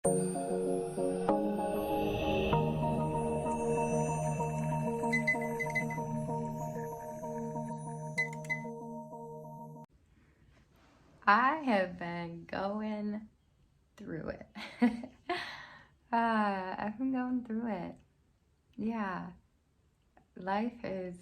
I have been going through it. I've been going through it. Yeah, life is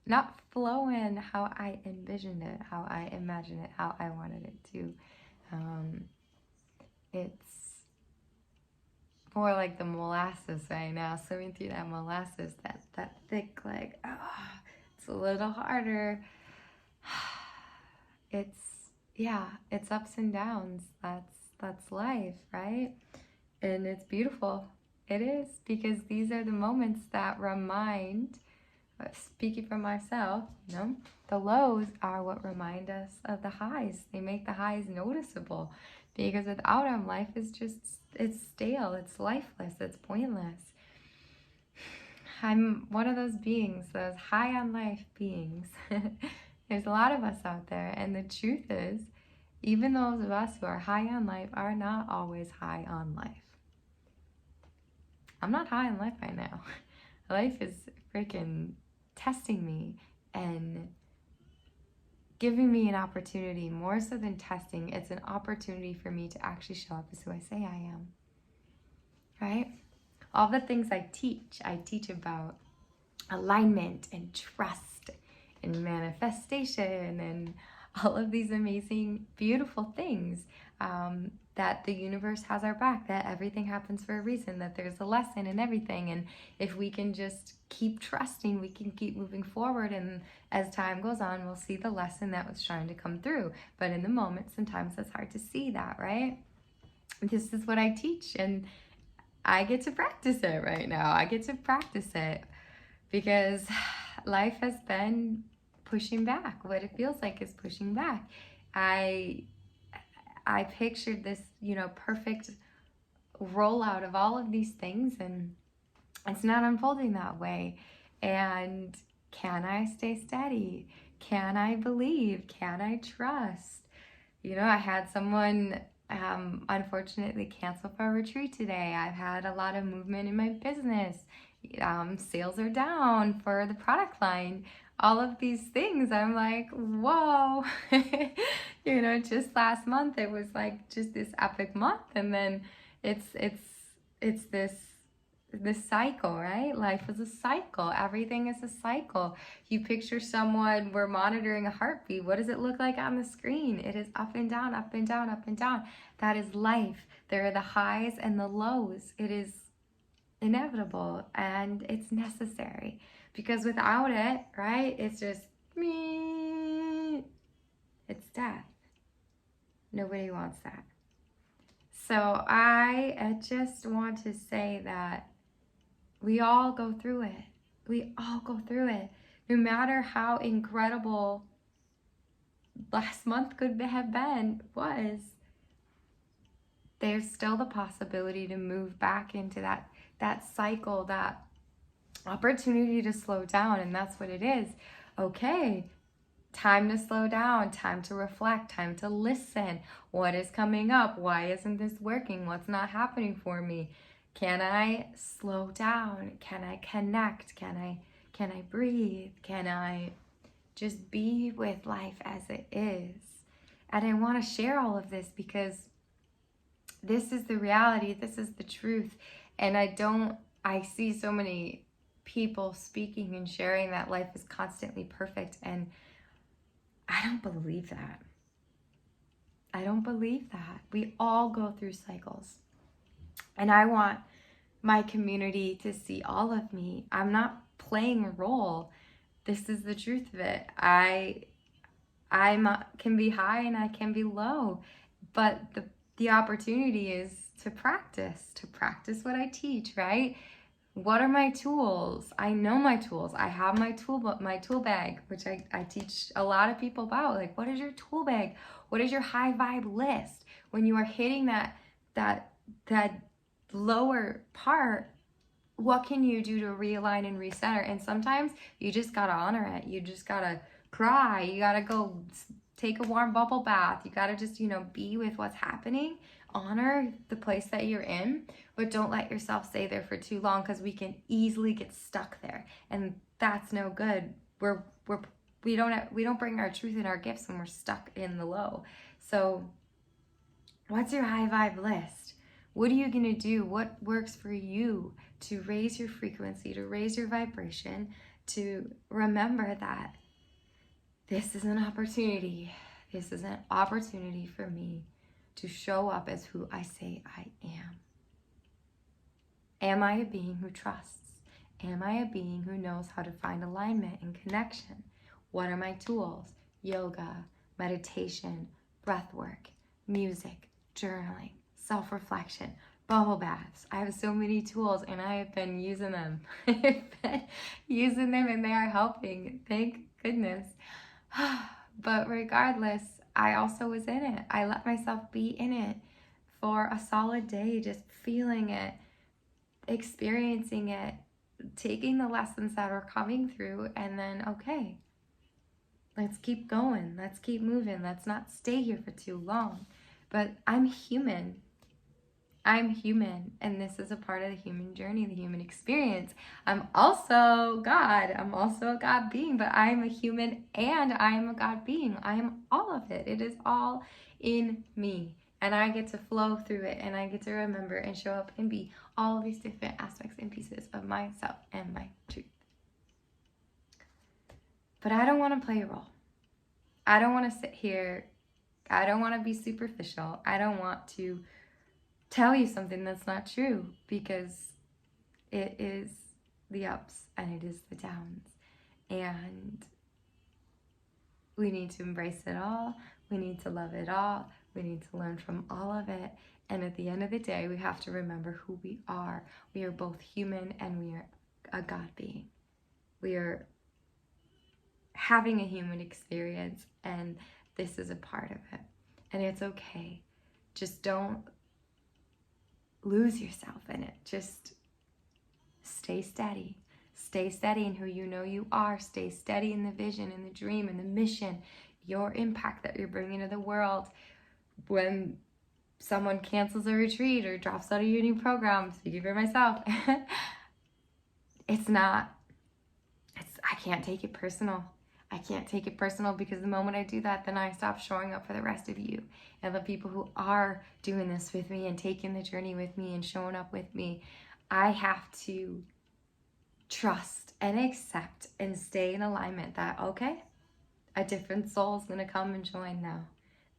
not flowing how I envisioned it, how I imagined it, how I wanted it to. Um, it's more like the molasses right now, swimming through that molasses, that thick, like, it's a little harder. It's, yeah, it's ups and downs. That's life, right? And it's beautiful. It is, because these are the moments that remind, speaking for myself, the lows are what remind us of the highs. They make the highs noticeable, because without them, life is just, it's stale, it's lifeless, it's pointless. I'm one of those beings, those high on life beings. There's a lot of us out there, and the truth is, even those of us who are high on life are not always high on life. I'm not high on life right now. Life is freaking testing me and giving me an opportunity. More so than testing, it's an opportunity for me to actually show up as who I say I am. Right? All the things I teach about alignment and trust and manifestation and all of these amazing, beautiful things, that the universe has our back, that everything happens for a reason, that there's a lesson in everything. And if we can just keep trusting, we can keep moving forward. And as time goes on, we'll see the lesson that was trying to come through. But in the moment, sometimes it's hard to see that, right? This is what I teach, and I get to practice it right now. I get to practice it because life has been pushing back. What it feels like is pushing back. I pictured this, perfect rollout of all of these things, and it's not unfolding that way. And can I stay steady? Can I believe? Can I trust? I had someone unfortunately cancel for a retreat today. I've had a lot of movement in my business. Sales are down for the product line. All of these things, I'm like, whoa. Just last month it was like just this epic month, and then it's this cycle, right? Life is a cycle. Everything is a cycle. You picture someone, we're monitoring a heartbeat. What does it look like on the screen? It is up and down, up and down, up and down. That is life. There are the highs and the lows. It is inevitable, and it's necessary, because without it, right, it's just me. It's death. Nobody wants that. So I just want to say that we all go through it. We all go through it. No matter how incredible last month could have been, there's still the possibility to move back into that cycle, that opportunity to slow down. And that's what it is. Okay, time to slow down, time to reflect, time to listen. What is coming up? Why isn't this working? What's not happening for me? Can I slow down? Can I connect? Can I breathe? Can I just be with life as it is? And I want to share all of this because this is the reality. This is the truth. And I see so many people speaking and sharing that life is constantly perfect. And I don't believe that. I don't believe that. We all go through cycles. And I want my community to see all of me. I'm not playing a role. This is the truth of it. I can be high and I can be low. But the opportunity is to practice what I teach, right? What are my tools? I know my tools. I have my tool bag, which I teach a lot of people about. Like, what is your tool bag? What is your high vibe list? When you are hitting that lower part, what can you do to realign and recenter? And sometimes you just gotta honor it. You just gotta cry. You gotta go take a warm bubble bath. You got to just, be with what's happening. Honor the place that you're in, but don't let yourself stay there for too long, because we can easily get stuck there, and that's no good. We don't bring our truth and our gifts when we're stuck in the low. So what's your high vibe list? What are you going to do? What works for you to raise your frequency, to raise your vibration, to remember that this is an opportunity. This is an opportunity for me to show up as who I say I am. Am I a being who trusts? Am I a being who knows how to find alignment and connection? What are my tools? Yoga, meditation, breath work, music, journaling, self-reflection, bubble baths. I have so many tools, and I have been using them. I've been using them, and they are helping. Thank goodness. But regardless, I also was in it. I let myself be in it for a solid day, just feeling it, experiencing it, taking the lessons that are coming through, and then, okay, let's keep going. Let's keep moving. Let's not stay here for too long. But I'm human. I'm human, and this is a part of the human journey, the human experience. I'm also God. I'm also a God being, but I am a human and I am a God being. I am all of it. It is all in me, and I get to flow through it, and I get to remember and show up and be all of these different aspects and pieces of myself and my truth. But I don't want to play a role. I don't want to sit here. I don't want to be superficial. I don't want to tell you something that's not true, because it is the ups and it is the downs, and we need to embrace it all. We need to love it all. We need to learn from all of it, and at the end of the day, we have to remember who we are. We are both human and we are a God being. We are having a human experience, and this is a part of it, and it's okay. Just don't lose yourself in it. Just stay steady. Stay steady in who you know you are. Stay steady in the vision and the dream and the mission, your impact that you're bringing to the world. When someone cancels a retreat or drops out of your new program, speaking for myself, I can't take it personal. I can't take it personal, because the moment I do that, then I stop showing up for the rest of you and the people who are doing this with me and taking the journey with me and showing up with me. I have to trust and accept and stay in alignment that, okay, a different soul is going to come and join now.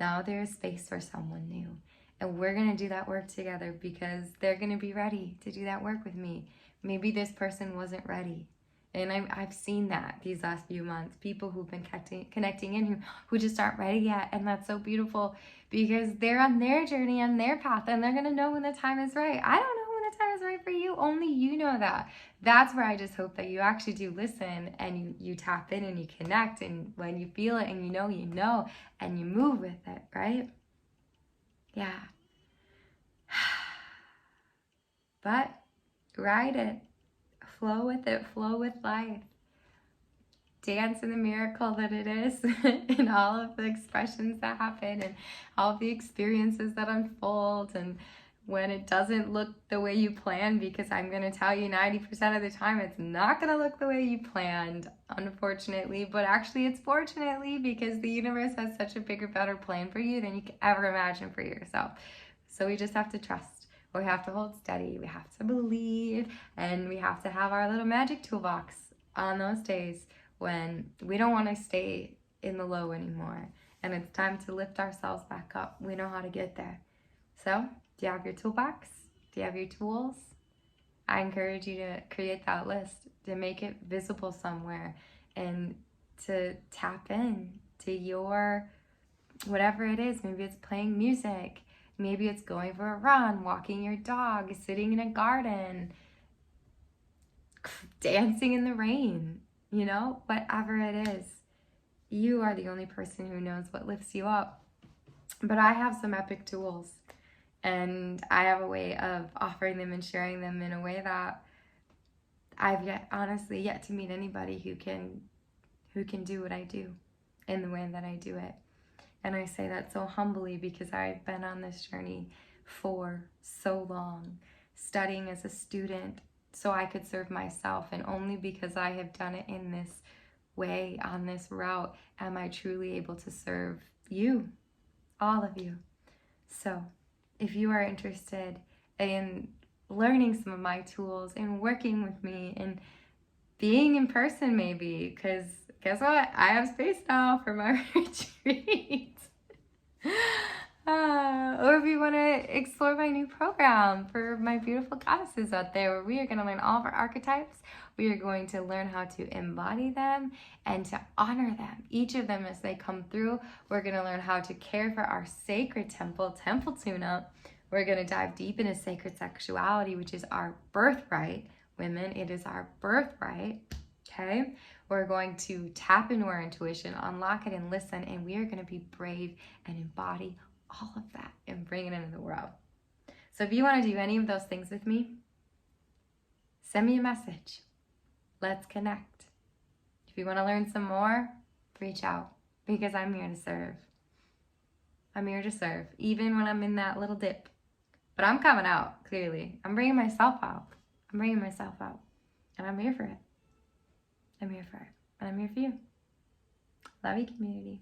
Now there is space for someone new. And we're going to do that work together, because they're going to be ready to do that work with me. Maybe this person wasn't ready. And I've seen that these last few months, people who've been connecting in who just aren't ready yet. And that's so beautiful, because they're on their journey, on their path, and they're going to know when the time is right. I don't know when the time is right for you. Only you know that. That's where I just hope that you actually do listen, and you tap in and you connect, and when you feel it and you know, and you move with it, right? Yeah. But ride it. Flow with it, flow with life. Dance in the miracle that it is, and all of the expressions that happen, and all of the experiences that unfold, and when it doesn't look the way you planned, because I'm going to tell you 90% of the time it's not going to look the way you planned, unfortunately, but actually it's fortunately, because the universe has such a bigger, better plan for you than you could ever imagine for yourself. So we just have to trust. We have to hold steady, we have to believe, and we have to have our little magic toolbox on those days when we don't want to stay in the low anymore, and it's time to lift ourselves back up. We know how to get there. So, do you have your toolbox? Do you have your tools? I encourage you to create that list, to make it visible somewhere, and to tap in to your, whatever it is. Maybe it's playing music. Maybe it's going for a run, walking your dog, sitting in a garden, dancing in the rain, whatever it is. You are the only person who knows what lifts you up. But I have some epic tools, and I have a way of offering them and sharing them in a way that I've yet to meet anybody who can do what I do in the way that I do it. And I say that so humbly because I've been on this journey for so long, studying as a student so I could serve myself. And only because I have done it in this way, on this route, am I truly able to serve you, all of you. So if you are interested in learning some of my tools and working with me and being in person maybe, because guess what? I have space now for my retreat. Or if you want to explore my new program for my beautiful goddesses out there, where we are going to learn all of our archetypes. We are going to learn how to embody them and to honor them, each of them as they come through. We're going to learn how to care for our sacred temple tune-up. We're going to dive deep into sacred sexuality, which is our birthright. Women, it is our birthright. Okay? We're going to tap into our intuition, unlock it, and listen, and we are going to be brave and embody all of that and bring it into the world. So if you want to do any of those things with me, send me a message. Let's connect. If you want to learn some more, reach out, because I'm here to serve. I'm here to serve, even when I'm in that little dip. But I'm coming out, clearly. I'm bringing myself out. I'm bringing myself out. And I'm here for it. I'm here for it. And I'm here for you. Love you, community.